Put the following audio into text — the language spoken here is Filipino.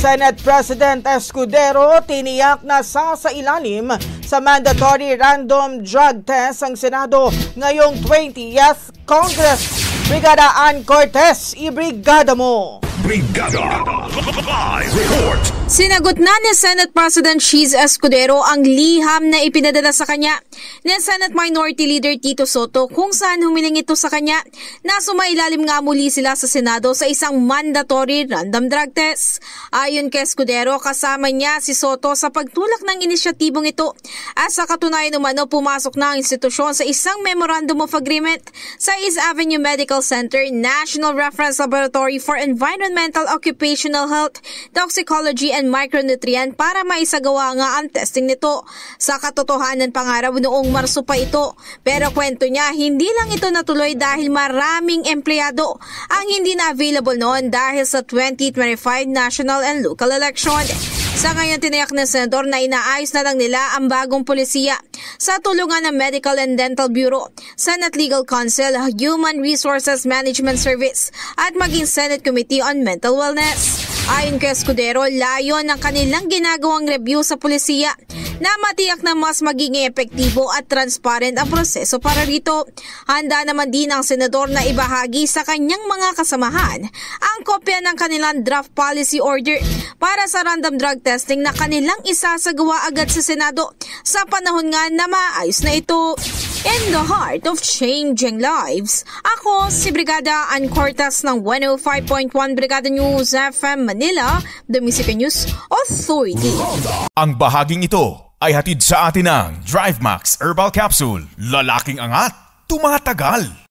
Senate President Escudero tiniyak na sasailalim sa mandatory random drug test ang Senado ngayong 20th Congress. Brigada Ann Cortez, ibrigada mo! Brigada Live Report. Sinagot na ni Senate President Cheese Escudero ang liham na ipinadala sa kanya ni Senate Minority Leader Tito Soto kung saan humiling ito sa kanya na sumailalim nga muli sila sa Senado sa isang mandatory random drug test. Ayon kay Escudero, kasama niya si Soto sa pagtulak ng inisyatibong ito at sa katunayan umano pumasok na ang institusyon sa isang Memorandum of Agreement sa East Avenue Medical Center, National Reference Laboratory for Environmental Occupational Health, Toxicology and Micronutrient para maisagawa nga ang testing nito. Sa katotohanan pangaraw noong Marso pa ito, pero kwento niya hindi lang ito natuloy dahil maraming empleyado ang hindi na available noon dahil sa 2025 national and local election. Sa ngayon, tinayak ng senador na inaayos na lang nila ang bagong polisiya sa tulungan ng Medical and Dental Bureau, Senate Legal Council, Human Resources Management Service at maging Senate Committee on Mental Wellness. Ayon kay Escudero, layo ng kanilang ginagawang review sa polisiya na matiyak na mas magiging epektibo at transparent ang proseso para rito. Handa naman din ang senador na ibahagi sa kanyang mga kasamahan ang kopya ng kanilang draft policy order para sa random drug testing na kanilang isasagawa agad sa Senado sa panahon nga na maayos na ito. In the heart of changing lives, ako si Brigada Ann Cortez ng 105.1 Brigada News FM Manila, The Music News Authority. Ang bahaging ito ay hatid sa atin ng DriveMax Herbal Capsule. Lalaking angat, tumatagal.